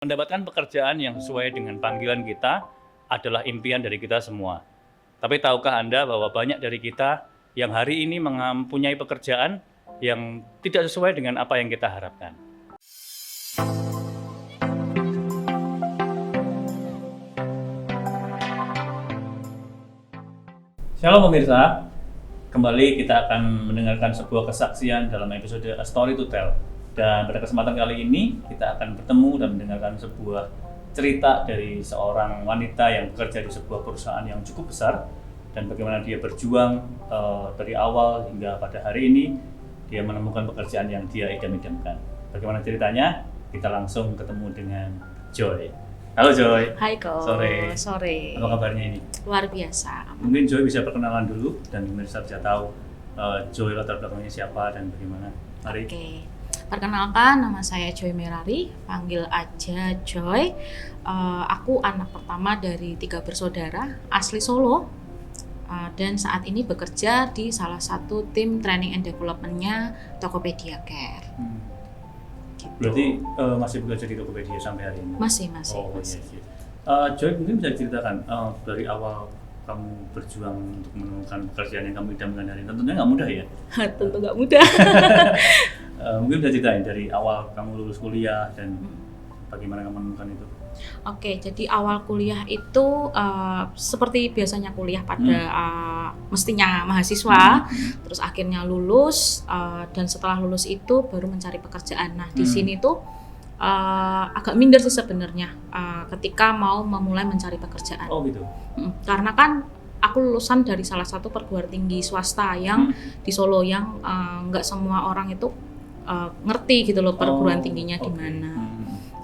Mendapatkan pekerjaan yang sesuai dengan panggilan kita adalah impian dari kita semua. Tapi tahukah Anda bahwa banyak dari kita yang hari ini mempunyai pekerjaan yang tidak sesuai dengan apa yang kita harapkan? Shalom pemirsa, kembali kita akan mendengarkan sebuah kesaksian dalam episode A Story to Tell. Dan pada kesempatan kali ini kita akan bertemu dan mendengarkan sebuah cerita dari seorang wanita yang bekerja di sebuah perusahaan yang cukup besar dan bagaimana dia berjuang dari awal hingga pada hari ini dia menemukan pekerjaan yang dia idam-idamkan. Bagaimana ceritanya? Kita langsung ketemu dengan Joy. Halo Joy. Hai Ko. Sore. Apa kabarnya ini? Luar biasa. Mungkin Joy bisa perkenalan dulu dan pemirsa bisa tahu Joy latar belakangnya siapa dan bagaimana. Mari. Oke. Perkenalkan, nama saya Joy Merari, panggil aja Joy. Aku anak pertama dari 3 bersaudara, asli Solo, dan saat ini bekerja di salah satu tim training and development-nya Tokopedia Care. Gitu. Berarti masih bekerja di Tokopedia sampai hari ini? Masih. Oh iya. Joy mungkin bisa ceritakan dari awal kamu berjuang untuk menemukan pekerjaan yang kamu idamkan hari ini. Tentunya nggak mudah ya? Tentu nggak mudah. Mungkin bisa ceritain dari awal kamu lulus kuliah dan bagaimana kamu menemukan itu? Oke, jadi awal kuliah itu seperti biasanya kuliah pada mestinya mahasiswa, terus akhirnya lulus dan setelah lulus itu baru mencari pekerjaan. Nah di sini tuh agak minder sih sebenarnya ketika mau memulai mencari pekerjaan. Oh gitu. Karena kan aku lulusan dari salah satu perguruan tinggi swasta yang di Solo yang nggak semua orang itu ngerti gitu loh perguruan tingginya di mana.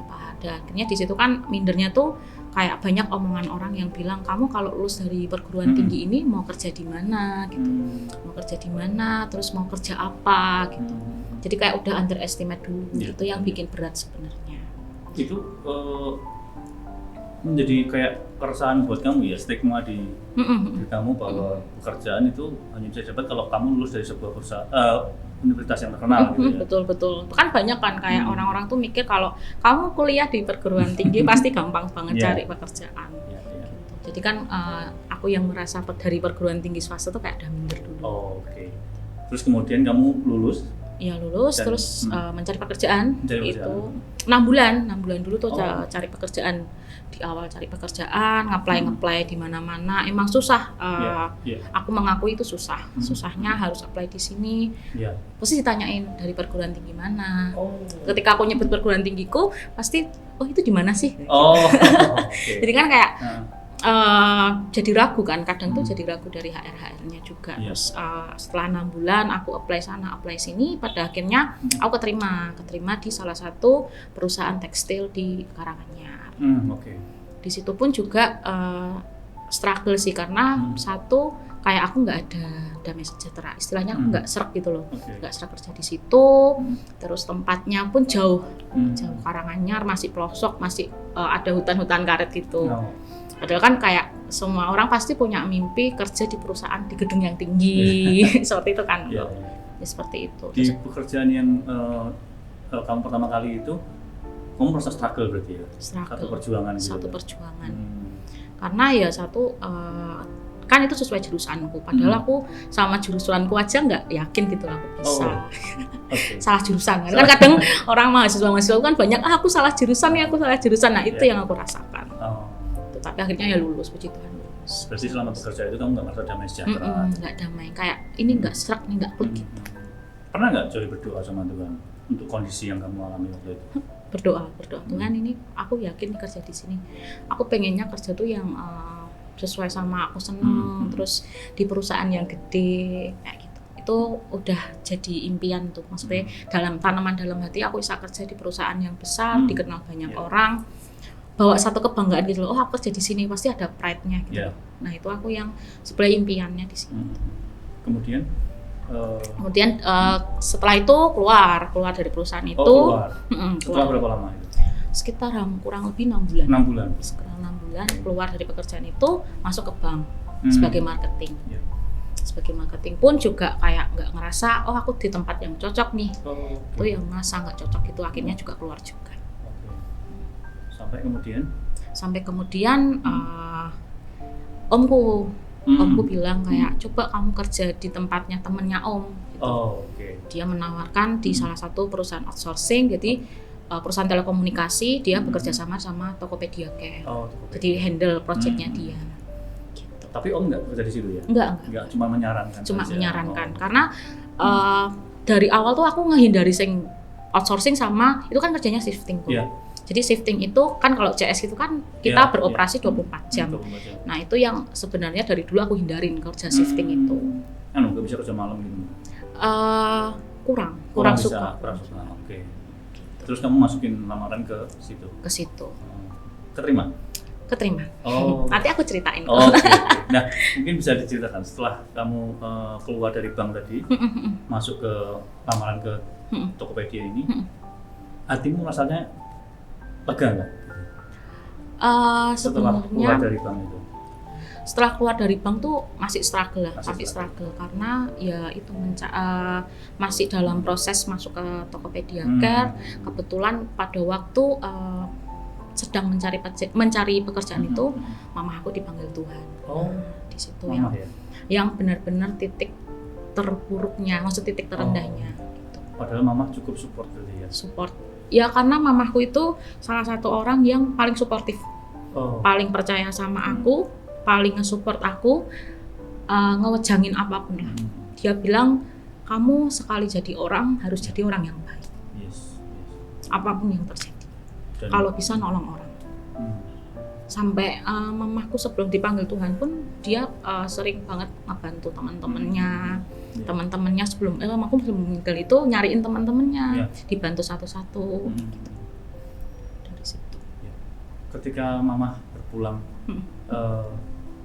Pada akhirnya di situ kan mindernya tuh kayak banyak omongan orang yang bilang kamu kalau lulus dari perguruan tinggi ini mau kerja di mana gitu. Mau kerja di mana, terus mau kerja apa gitu. Jadi kayak udah underestimate dulu gitu yang bikin berat sebenarnya. Itu menjadi kayak keresahan buat kamu ya, stigma di kamu bahwa pekerjaan itu hanya bisa dapat kalau kamu lulus dari sebuah perusahaan universitas yang terkenal gitu ya. Betul. Kan banyak kan kayak orang-orang tuh mikir kalau kamu kuliah di perguruan tinggi pasti gampang banget cari pekerjaan. Gitu. Jadi kan aku yang merasa dari perguruan tinggi swasta tuh kayak udah minder dulu. Oke. Terus kemudian kamu lulus? Iya lulus dan, terus mencari pekerjaan. Itu 6 bulan dulu tuh cari pekerjaan. Di awal cari pekerjaan, apply di mana-mana, emang susah. Aku mengakui itu susah. Susahnya harus apply di sini. Pasti ditanyain dari perguruan tinggi mana. Ketika aku nyebut perguruan tinggiku, pasti itu di mana sih? Okay. Jadi kan kayak jadi ragu kan, kadang tuh jadi ragu dari HR-nya juga. Terus setelah 6 bulan aku apply sana, apply sini, pada akhirnya aku keterima di salah satu perusahaan tekstil di Karanganyar. Di situ pun juga struggle sih karena satu kayak aku nggak ada damai sejahtera, istilahnya aku nggak serak gitu loh, nggak serak kerja di situ. Terus tempatnya pun jauh Karanganyar, masih pelosok, masih ada hutan-hutan karet gitu. Padahal kan kayak semua orang pasti punya mimpi kerja di perusahaan di gedung yang tinggi, seperti itu kan. Ya, seperti itu. Di pekerjaan yang kamu pertama kali itu, kamu merasa struggle berarti ya? Satu perjuangan gitu. Satu perjuangan. Karena ya kan itu sesuai jurusanku. Padahal aku sama jurusanku aja nggak yakin gitu aku bisa. Salah jurusan. Kan kadang orang mahasiswa kan banyak, aku salah jurusan. Nah itu yang aku rasakan. Tapi akhirnya ya lulus, puji Tuhan lulus. Berarti selama bekerja itu kamu nggak merasa damai sejahtera? Nggak damai, kayak ini nggak serak nih, nggak klik gitu. Pernah nggak Joy berdoa sama Tuhan untuk kondisi yang kamu alami waktu itu? Berdoa Tuhan, ini aku yakin kerja di sini. Aku pengennya kerja tuh yang sesuai sama aku seneng, terus di perusahaan yang gede kayak gitu. Itu udah jadi impian tuh, maksudnya dalam tanaman dalam hati aku bisa kerja di perusahaan yang besar, dikenal banyak orang. Bawa satu kebanggaan gitu loh, aku kerja di sini pasti ada pride-nya gitu. Nah itu aku yang sebenarnya impiannya di sini. Kemudian setelah itu keluar dari perusahaan itu. Setelah berapa lama itu? Sekitar kurang lebih 6 bulan. 6 bulan. Sekitar 6 bulan keluar dari pekerjaan itu, masuk ke bank sebagai marketing. Sebagai marketing pun juga kayak nggak ngerasa aku di tempat yang cocok nih. Itu yang ngerasa nggak cocok itu akhirnya juga keluar juga. Sampai kemudian omku bilang kayak coba kamu kerja di tempatnya temennya om gitu. Dia menawarkan di salah satu perusahaan outsourcing, jadi perusahaan telekomunikasi, dia bekerja sama Tokopedia Care. Jadi handle projectnya dia gitu. Tapi om nggak bekerja di situ ya? Enggak, cuma menyarankan karena dari awal tuh aku ngehindari outsourcing sama itu kan kerjanya shifting tuh. Jadi shifting itu kan kalau CS itu kan kita beroperasi 24 jam. Nah itu yang sebenarnya dari dulu aku hindarin kerja shifting itu. Nggak bisa kerja malam gitu? Kurang suka. Oke. Terus kamu masukin lamaran ke situ? Ke situ. Keterima? Nanti aku ceritain. Okay. Nah mungkin bisa diceritakan setelah kamu keluar dari bank tadi, masuk ke lamaran ke Tokopedia ini, hatimu rasanya lega nggak? Setelah keluar dari bank itu? Setelah keluar dari bank tuh masih struggle karena ya itu masih dalam proses masuk ke Tokopedia Care. Kebetulan pada waktu sedang mencari pekerjaan itu, mama aku dipanggil Tuhan. Di situ yang benar-benar titik terburuknya, maksud titik terendahnya. Gitu. Padahal mama cukup support gitu ya? Support. Ya karena mamaku itu salah satu orang yang paling suportif, paling percaya sama aku, paling nge-support aku, ngewejangin apapun lah. Dia bilang, kamu sekali jadi orang harus jadi orang yang baik. Apapun yang terjadi. Kalau bisa nolong orang. Sampai mamaku sebelum dipanggil Tuhan pun dia sering banget ngebantu teman-temannya sebelum mamaku sebelum meninggal itu nyariin teman-temannya, dibantu satu-satu gitu. Dari situ. Ketika mama berpulang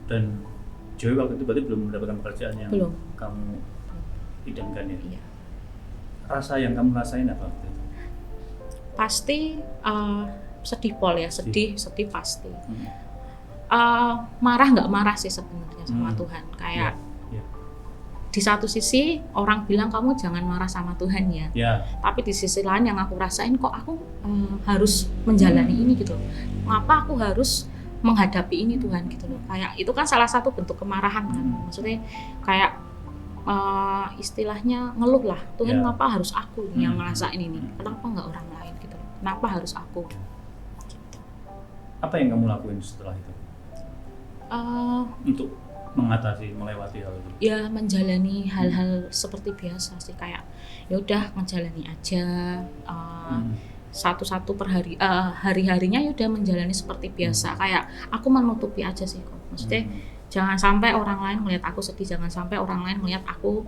dan Joy waktu itu berarti belum mendapatkan pekerjaan yang kamu idamkan ya? Iya. Rasa yang kamu rasain apa waktu itu? Pasti sedih Pol ya, sedih pasti. Marah nggak marah sih sebenarnya sama Tuhan, kayak di satu sisi orang bilang kamu jangan marah sama Tuhan ya, tapi di sisi lain yang aku rasain kok aku harus menjalani ini gitu loh. Ngapa aku harus menghadapi ini Tuhan gitu loh. Kayak itu kan salah satu bentuk kemarahan kan, maksudnya kayak istilahnya ngeluh lah, Tuhan ngapa harus aku yang ngerasain ini, kenapa nggak orang lain gitu loh, kenapa harus aku gitu. Apa yang kamu lakuin setelah itu untuk melewati hal itu? Ya menjalani hal-hal seperti biasa sih, kayak ya udah menjalani aja satu-satu per hari-harinya ya udah menjalani seperti biasa. Kayak aku menutupi aja sih kok, maksudnya jangan sampai orang lain melihat aku sedih, jangan sampai orang lain melihat aku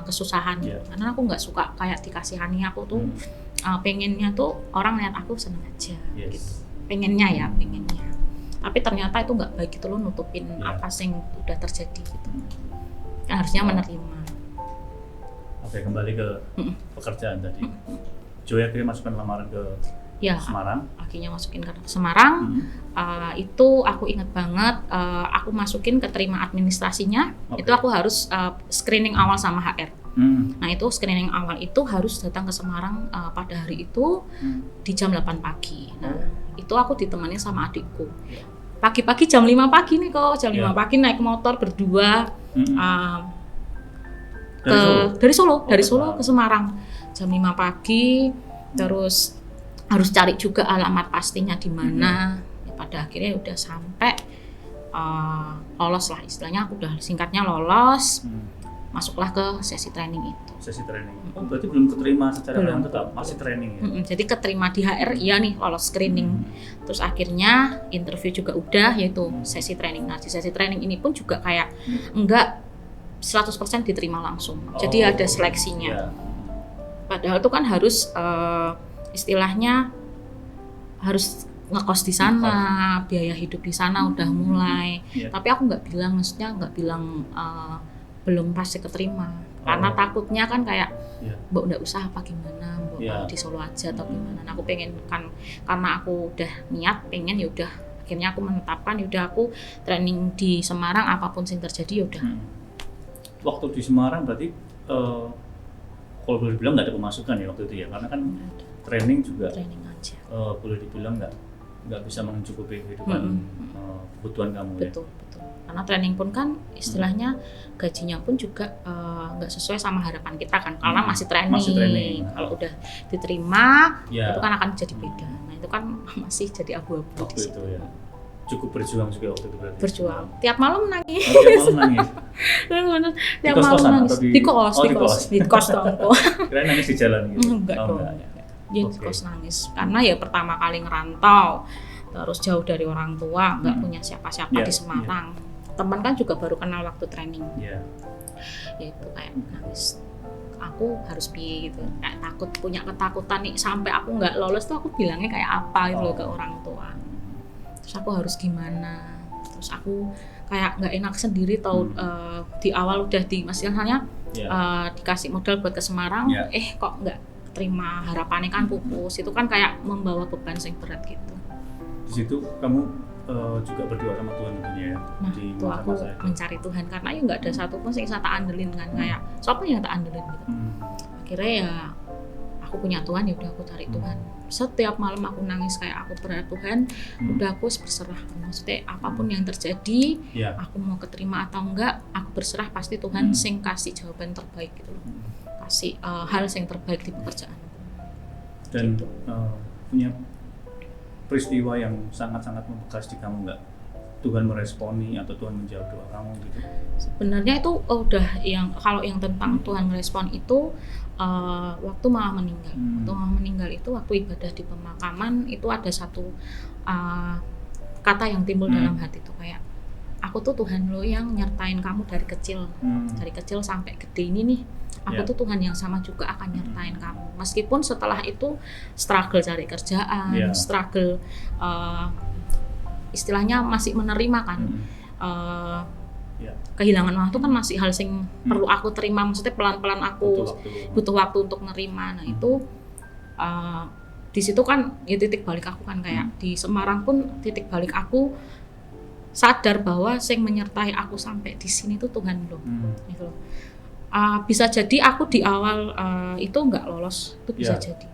kesusahan karena aku nggak suka kayak dikasihani. Aku tuh pengennya tuh orang lihat aku seneng aja gitu, pengennya. Tapi ternyata itu nggak baik gitu loh, nutupin apa sih yang udah terjadi gitu. Kan harusnya menerima. Oke, kembali ke pekerjaan tadi. Joy akhirnya masukkan lamaran ke Semarang. Akhirnya masukin ke Semarang. Itu aku ingat banget. Aku masukin keterima administrasinya. Itu aku harus screening awal sama HR. Nah itu screening awal itu harus datang ke Semarang pada hari itu di jam 8 pagi. Nah itu aku ditemani sama adikku. Pagi-pagi jam 5 pagi nih kok, jam 5 pagi naik motor berdua dari Solo ke Semarang jam 5 pagi. Terus harus cari juga alamat pastinya di mana. Ya, pada akhirnya udah sampai lolos lah istilahnya, aku udah singkatnya lolos. Masuklah ke sesi training itu. Sesi training. Oh, berarti belum keterima secara tetap, masih training ya? Jadi keterima di HR, iya nih lolos screening. Terus akhirnya interview juga udah, yaitu sesi training. Nah di sesi training ini pun juga kayak enggak 100% diterima langsung. Jadi ada seleksinya. Padahal itu kan harus istilahnya harus ngekos di sana, biaya hidup di sana udah mulai. Tapi aku nggak bilang belum pasti keterima, karena takutnya kan kayak mbak udah usaha apa gimana, mbak di Solo aja atau gimana. Nah, aku pengen kan, karena aku udah niat pengen, ya udah akhirnya aku menetapkan ya udah aku training di Semarang, apapun yang terjadi ya udah. Waktu di Semarang berarti kalau boleh dibilang nggak ada pemasukan ya waktu itu ya, karena kan training juga training aja. Boleh dibilang nggak bisa mencukupi kehidupan kebutuhan kamu. Betul. Karena training pun kan istilahnya gajinya pun juga nggak sesuai sama harapan kita kan, karena masih training. Kalau udah diterima itu kan akan jadi beda. Nah itu kan masih jadi abu-abu waktu itu ya. Cukup berjuang juga waktu itu berarti. Berjuang. Tiap malam nangis. Tiap malam nangis. Tiap malam nangis. Di kos dong. Kirain nangis di jalan gitu. Enggak dong. Di kos nangis. Karena ya pertama kali ngerantau, terus jauh dari orang tua, nggak punya siapa-siapa di Semarang. Teman kan juga baru kenal waktu training. Ya itu kayak nangis. Aku harus piye gitu. Kayak takut, punya ketakutan nih sampai aku nggak lolos tuh aku bilangnya kayak apa gitu loh ke orang tua. Terus aku harus gimana, terus aku kayak nggak enak sendiri tau. Di awal udah misalnya dikasih modal buat ke Semarang, kok nggak terima, harapannya kan pupus, itu kan kayak membawa beban yang berat gitu. Di situ kamu juga berdoa sama Tuhan tentunya ya. Nah itu aku mencari Tuhan, karena ya nggak ada satupun yang bisa tak andelin kan, kayak siapa yang tak andelin gitu. Akhirnya ya aku punya Tuhan, ya udah aku cari Tuhan. Setiap malam aku nangis kayak aku berdoa Tuhan, udah aku berserah. Maksudnya apapun yang terjadi, aku mau keterima atau enggak, aku berserah, pasti Tuhan sing kasih jawaban terbaik gitu loh. Kasih hal yang terbaik di pekerjaan. Dan gitu. Punya peristiwa yang sangat-sangat membekas di kamu nggak? Tuhan meresponi atau Tuhan menjawab doa kamu gitu? Sebenarnya itu udah kalau yang tentang Tuhan merespon itu waktu Mama meninggal. Waktu Mama meninggal itu waktu ibadah di pemakaman itu ada satu kata yang timbul dalam hati tuh kayak, aku tuh Tuhan lo yang nyertain kamu dari kecil sampai gede ini nih. Aku tuh Tuhan yang sama juga akan nyertain kamu. Meskipun setelah itu struggle cari kerjaan, struggle istilahnya masih menerima kan. Kehilangan waktu kan masih hal yang perlu aku terima. Maksudnya pelan-pelan aku butuh waktu untuk nerima. Nah itu di situ kan ya titik balik aku kan kayak di Semarang pun titik balik aku sadar bahwa yang menyertai aku sampai di sini tuh Tuhan loh. Gitu loh. Bisa jadi aku di awal itu nggak lolos, itu bisa jadi.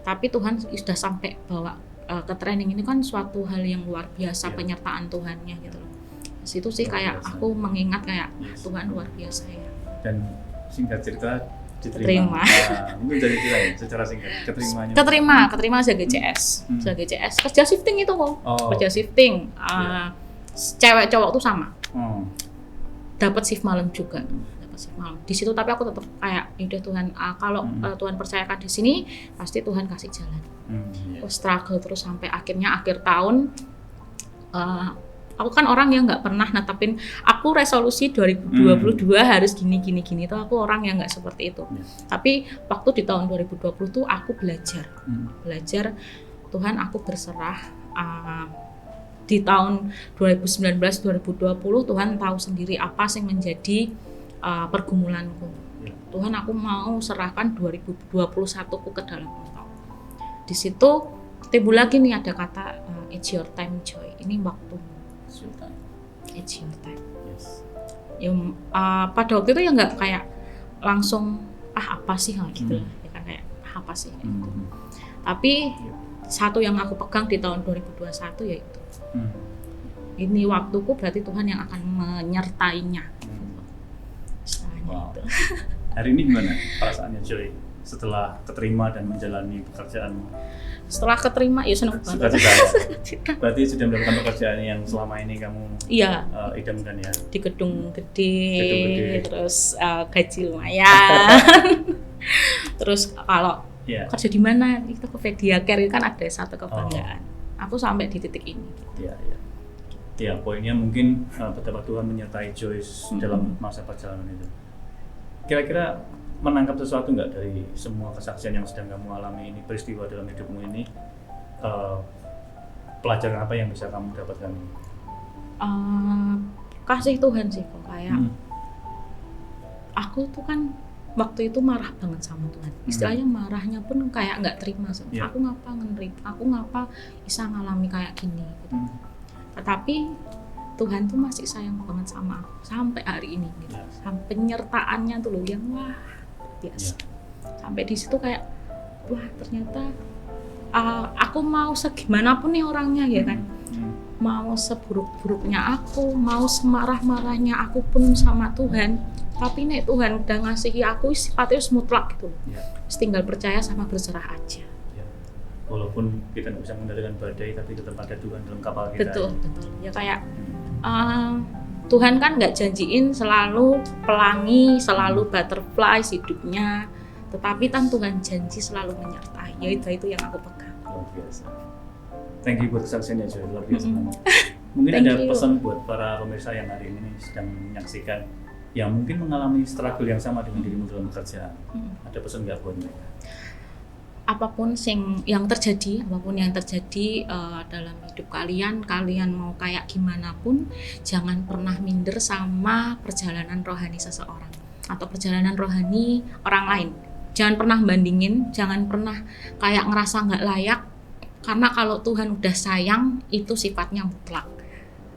Tapi Tuhan sudah sampai bawa ke training ini kan suatu hal yang luar biasa, penyertaan Tuhannya gitu loh. Situ sih kayak aku mengingat kayak Tuhan luar biasa ya. Dan singkat cerita diterima. Mungkin jadi secara singkat keterima GCS. GCS kerja shifting itu kok. Kerja shifting. Cewek cowok tuh sama. Dapat shift malam juga. Di situ tapi aku tetap kayak udah Tuhan, kalau Tuhan percayakan di sini pasti Tuhan kasih jalan. Aku struggle terus sampai akhirnya akhir tahun. Aku kan orang yang nggak pernah netepin aku resolusi 2022 harus gini tuh aku orang yang nggak seperti itu. Tapi waktu di tahun 2020 tuh aku belajar Tuhan, aku berserah. Di tahun 2019-2020 Tuhan tahu sendiri apa yang menjadi pergumulanku. Tuhan, aku mau serahkan 2021ku ke dalam Engkau. Di situ timbul lagi nih ada kata it's your time Joy. Ini waktu. It's your time. Yes. Ya, pada waktu itu ya nggak kayak langsung apa sih gitu lah. Ya kan kayak apa sih. Tapi satu yang aku pegang di tahun 2021 yaitu ini waktuku, berarti Tuhan yang akan menyertainya. Wow. Hari ini gimana perasaannya Joy setelah keterima dan menjalani pekerjaanmu? Setelah keterima ya senang banget. Berarti sudah mendapatkan pekerjaan yang selama ini kamu idamkan ya? Di gedung gede. Terus gaji lumayan. Terus kalau kerja di mana? Itu ke Mediacare kan ada satu kebanggaan. Aku sampai di titik ini. Gitu. Ya, poinnya mungkin betapa Tuhan menyertai Joyce dalam masa perjalanan itu. Kira-kira menangkap sesuatu nggak dari semua kesaksian yang sedang kamu alami ini, peristiwa dalam hidupmu ini, pelajaran apa yang bisa kamu dapatkan? Kasih Tuhan sih kok kayak aku tuh kan waktu itu marah banget sama Tuhan. Istilahnya marahnya pun kayak nggak terima. Aku ngapa bisa ngalami kayak gini gitu. Tetapi Tuhan tuh masih sayang banget sama aku sampai hari ini gitu. Sampai penyertaannya tuh loh yang wah biasa. Sampai di situ kayak wah ternyata aku mau segimanapun nih orangnya ya kan, mau seburuk-buruknya aku, mau semarah-marahnya aku pun sama Tuhan, tapi nek Tuhan udah ngasihi aku sifatnya mutlak gitu. Tinggal percaya sama berserah aja. Walaupun kita nggak bisa mengendalikan badai, tapi tetap ada Tuhan dalam kapal kita. Betul. Ya kayak Tuhan kan nggak janjiin selalu pelangi, selalu butterfly hidupnya, tetapi kan Tuhan janji selalu menyertai. Ya itu yang aku pegang. Luar biasa. Thank you buat kesaksiannya, Joy. Luar biasa. Mungkin ada pesan buat para pemirsa yang hari ini sedang menyaksikan, yang mungkin mengalami struggle yang sama dengan dirimu dalam pekerjaan. Ada pesan nggak buat mereka? Apapun yang terjadi dalam hidup kalian mau kayak gimana pun, jangan pernah minder sama perjalanan rohani seseorang atau perjalanan rohani orang lain. Jangan pernah bandingin, jangan pernah kayak ngerasa nggak layak, karena kalau Tuhan udah sayang itu sifatnya mutlak.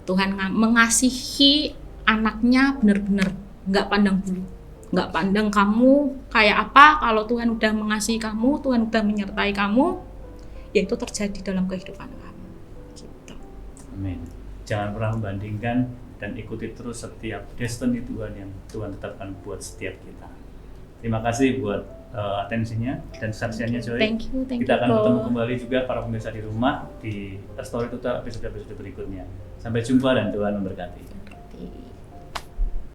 Tuhan mengasihi anaknya benar-benar, nggak pandang bulu. Nggak pandang kamu kayak apa, kalau Tuhan udah mengasihi kamu, Tuhan udah menyertai kamu, ya itu terjadi dalam kehidupan kamu. Gitu. Amin. Jangan pernah membandingkan dan ikuti terus setiap destiny Tuhan yang Tuhan tetapkan buat setiap kita. Terima kasih buat atensinya dan kesaksiannya, Joy. Thank you. Kita akan bertemu kembali juga para pemirsa di rumah di A Story to Tell episode berikutnya. Sampai jumpa dan Tuhan memberkati.